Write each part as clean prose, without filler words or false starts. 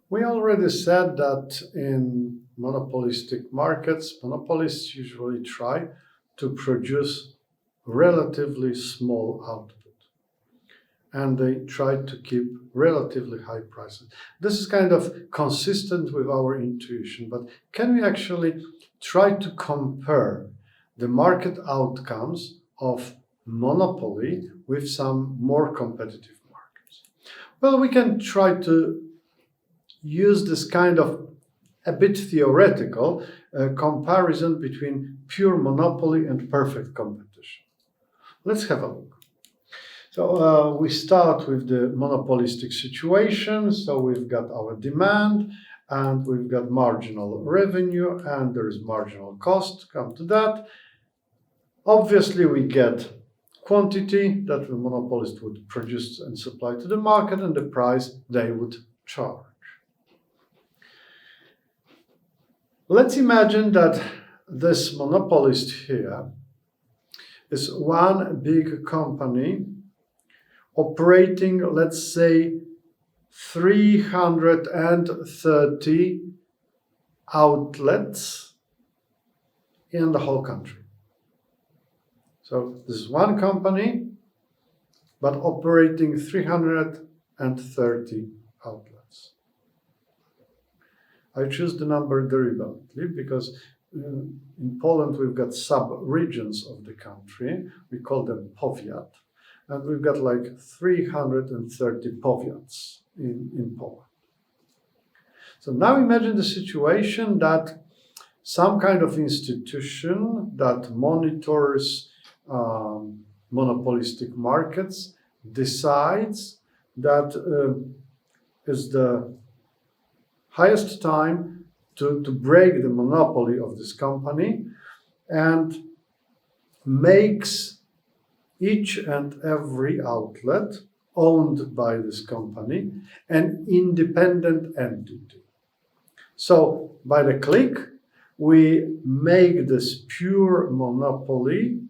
We already said that in monopolistic markets, monopolists usually try to produce relatively small output, and they try to keep relatively high prices. This is kind of consistent with our intuition, but can we actually try to compare the market outcomes of monopoly with some more competitive markets? Well, we can try to use this kind of a bit theoretical comparison between pure monopoly and perfect competition. Let's have a look. So we start with the monopolistic situation. So we've got our demand and we've got marginal revenue and there is marginal cost. Come to that. Obviously, we get quantity that the monopolist would produce and supply to the market and the price they would charge. Let's imagine that this monopolist here is one big company operating, let's say, 330 outlets in the whole country. So this is one company, but operating 330 outlets. I choose the number deliberately because in Poland we've got sub-regions of the country. We call them powiat. And we've got like 330 powiats in Poland. So now imagine the situation that some kind of institution that monitors monopolistic markets decides that is the highest time to break the monopoly of this company and makes each and every outlet owned by this company an independent entity. So by the click, we make this pure monopoly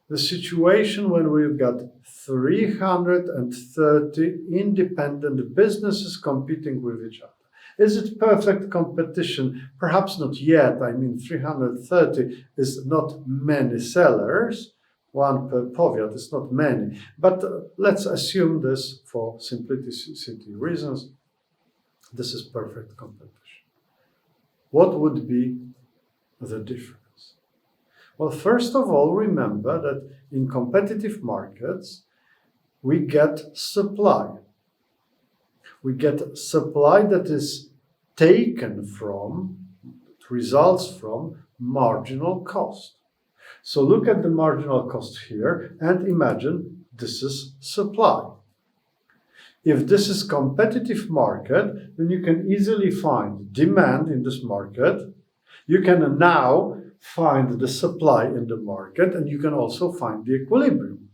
the situation when we've got 330 independent businesses competing with each other. Is it perfect competition? Perhaps not yet. I mean, 330 is not many sellers. One per powiat is not many. But let's assume this for simplicity reasons. This is perfect competition. What would be the difference? Well, first of all, remember that in competitive markets, we get supply. We get supply that is taken from, results from marginal cost. So look at the marginal cost here and imagine this is supply. If this is competitive market, then you can easily find demand in this market. You can now find the supply in the market and you can also find the equilibrium.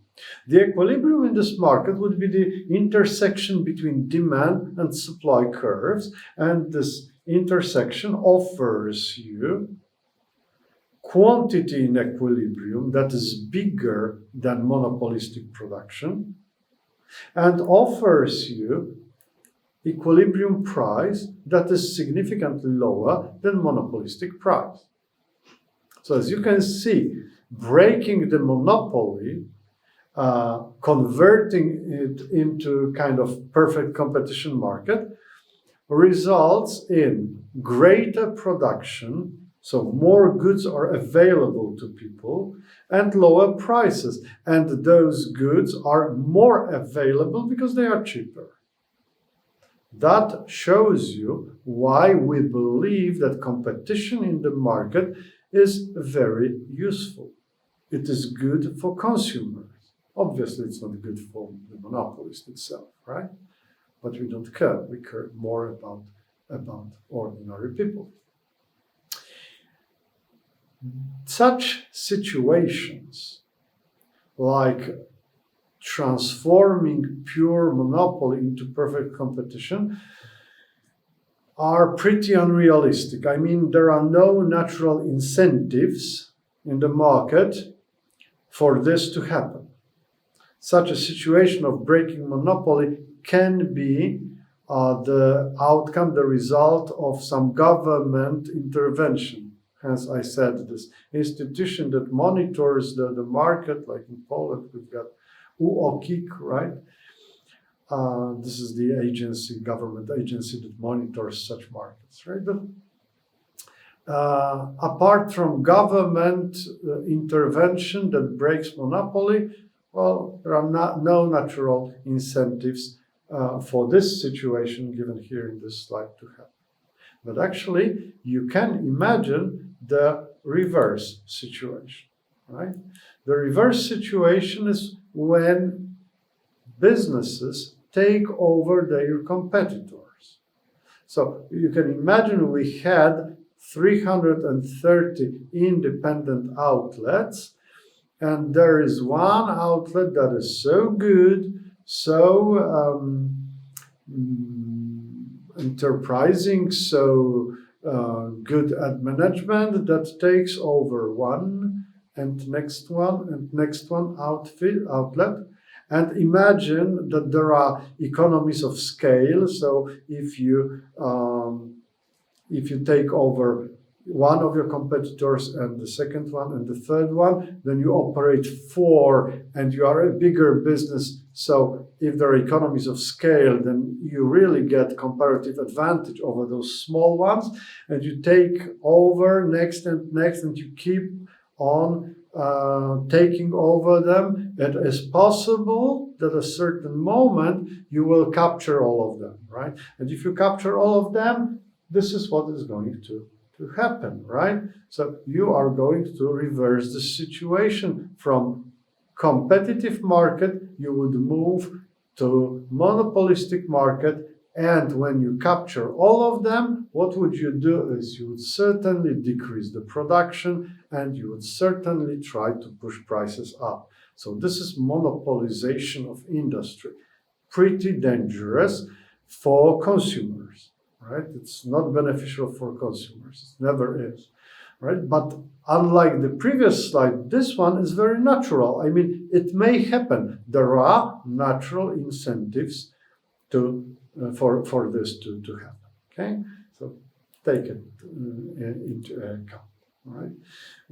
The equilibrium in this market would be the intersection between demand and supply curves, and this intersection offers you quantity in equilibrium that is bigger than monopolistic production and offers you equilibrium price that is significantly lower than monopolistic price. So as you can see, breaking the monopoly, converting it into kind of perfect competition market results in greater production, so more goods are available to people and lower prices. And those goods are more available because they are cheaper. That shows you why we believe that competition in the market is very useful. It is good for consumers. Obviously, it's not good for the monopolist itself, right? But we don't care. We care more about ordinary people. Such situations, like transforming pure monopoly into perfect competition, are pretty unrealistic. I mean, there are no natural incentives in the market for this to happen. Such a situation of breaking monopoly can be the outcome, the result of some government intervention. Hence, I said this institution that monitors the market, like in Poland, we've got UOKiK, right? This is the agency, government agency that monitors such markets, right? But, apart from government intervention that breaks monopoly, well, there are no natural incentives for this situation given here in this slide to happen. But actually, you can imagine the reverse situation, right? The reverse situation is when businesses take over their competitors. So you can imagine we had 330 independent outlets, and there is one outlet that is so good, so enterprising, so good at management, that takes over one and next one outlet. And imagine that there are economies of scale. So if you take over one of your competitors and the second one and the third one, then you operate four and you are a bigger business. So if there are economies of scale, then you really get comparative advantage over those small ones, and you take over next and next, and you keep on taking over them. It is possible that at a certain moment you will capture all of them, right? And if you capture all of them, this is what is going to happen, right? So you are going to reverse the situation. From competitive market, you would move to monopolistic market. And when you capture all of them, what would you do is you would certainly decrease the production, and you would certainly try to push prices up. So this is monopolization of industry. Pretty dangerous for consumers, right? It's not beneficial for consumers. It never is, right? But unlike the previous slide, this one is very natural. I mean, it may happen. There are natural incentives for this to happen. Okay, so take it into account. Right.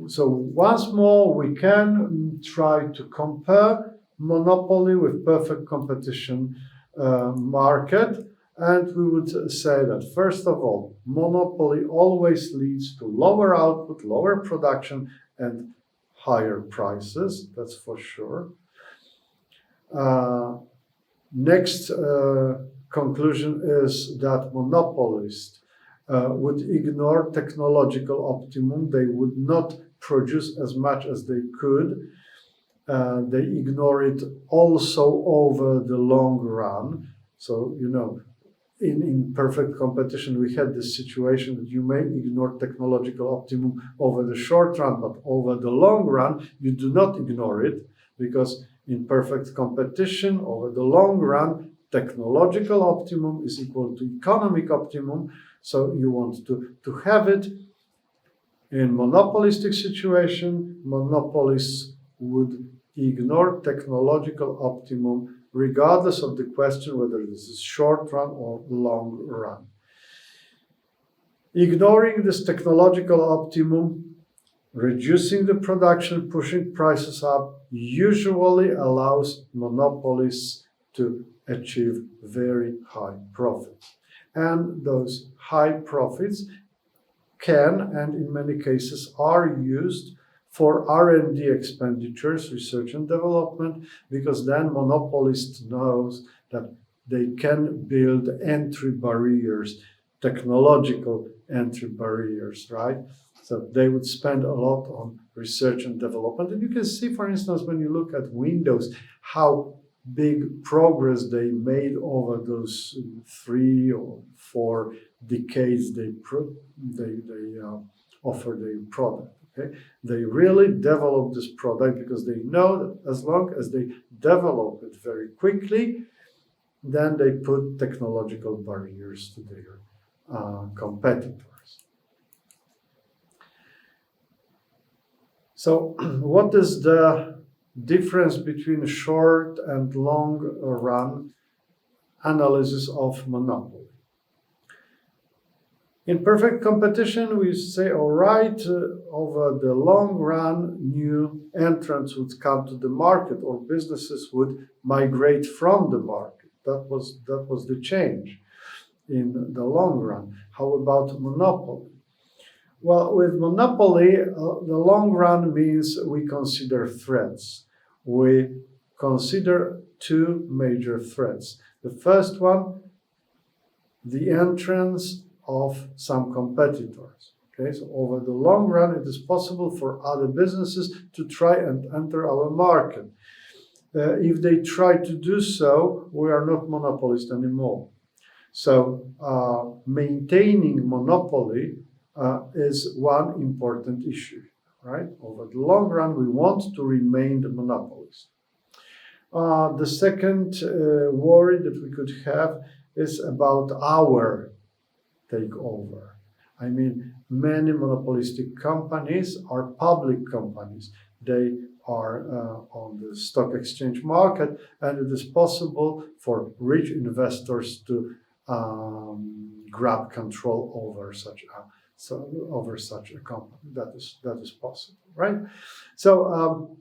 So once more, we can try to compare monopoly with perfect competition market, and we would say that first of all, monopoly always leads to lower output, lower production, and higher prices. That's for sure. Next conclusion is that monopolists would ignore technological optimum. They would not produce as much as they could. They ignore it also over the long run. So, you know, in perfect competition, we had this situation that you may ignore technological optimum over the short run, but over the long run, you do not ignore it, because in perfect competition, over the long run, technological optimum is equal to economic optimum. So you want to have it. In monopolistic situation, monopolists would ignore technological optimum regardless of the question whether this is short run or long run. Ignoring this technological optimum, reducing the production, pushing prices up, usually allows monopolists to achieve very high profits. And those high profits can, and in many cases are, used for R&D expenditures, research and development, because then monopolist knows that they can build entry barriers, technological entry barriers, right? So they would spend a lot on research and development. And you can see, for instance, when you look at Windows, how big progress they made over those 3 or 4 decades they offer their product. Okay? They really develop this product because they know that as long as they develop it very quickly, then they put technological barriers to their competitors. So what is the difference between short and long run analysis of monopoly. In perfect competition, we say, all right, over the long run, new entrants would come to the market, or businesses would migrate from the market. That was the change in the long run. How about monopoly? Well, with monopoly, the long run means we consider threats. We consider two major threats. The first one, the entrance of some competitors. Okay, so over the long run, it is possible for other businesses to try and enter our market. If they try to do so, we are not monopolist anymore. So maintaining monopoly is one important issue, right? Over the long run, we want to remain the monopolist. The second worry that we could have is about our takeover. I mean, many monopolistic companies are public companies. They are on the stock exchange market, and it is possible for rich investors to grab control over such a company. That is possible, right? So,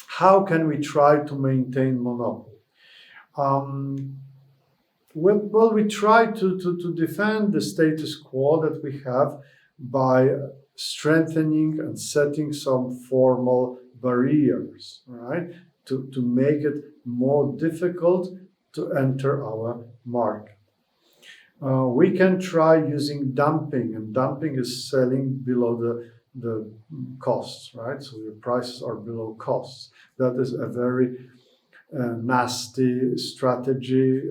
how can we try to maintain monopoly? Well, we try to defend the status quo that we have by strengthening and setting some formal barriers, right? To make it more difficult to enter our market. We can try using dumping, and dumping is selling below the costs, right? So your prices are below costs. That is a very nasty strategy,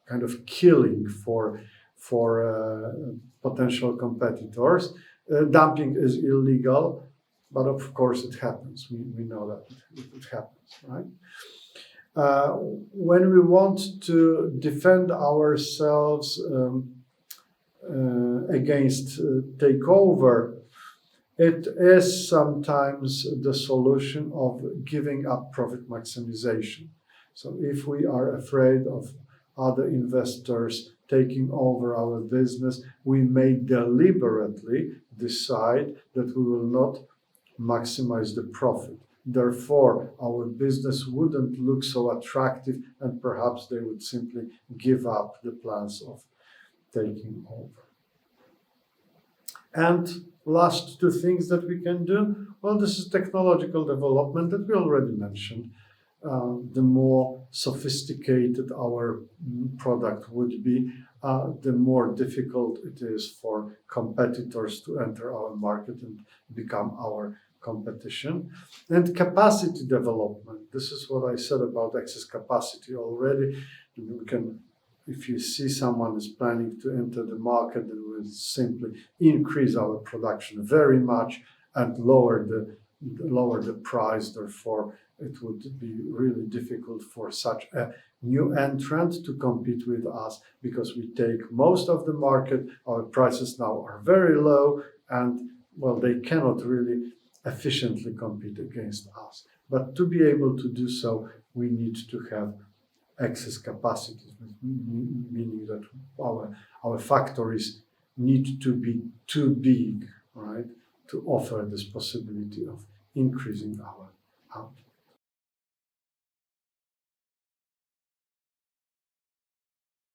kind of killing for potential competitors. Dumping is illegal, but of course it happens. We know that it happens, right? When we want to defend ourselves against takeover, it is sometimes the solution of giving up profit maximization. So if we are afraid of other investors taking over our business, we may deliberately decide that we will not maximize the profit. Therefore, our business wouldn't look so attractive, and perhaps they would simply give up the plans of taking over. And last two things that we can do, well, this is technological development that we already mentioned. The more sophisticated our product would be, the more difficult it is for competitors to enter our market and become our competition. And capacity development. This is what I said about excess capacity already. We can, if you see someone is planning to enter the market, then we will simply increase our production very much and lower the price. Therefore, it would be really difficult for such a new entrant to compete with us, because we take most of the market. Our prices now are very low, and well, they cannot really efficiently compete against us. But to be able to do so, we need to have excess capacity, meaning that our factories need to be too big, right, to offer this possibility of increasing our output.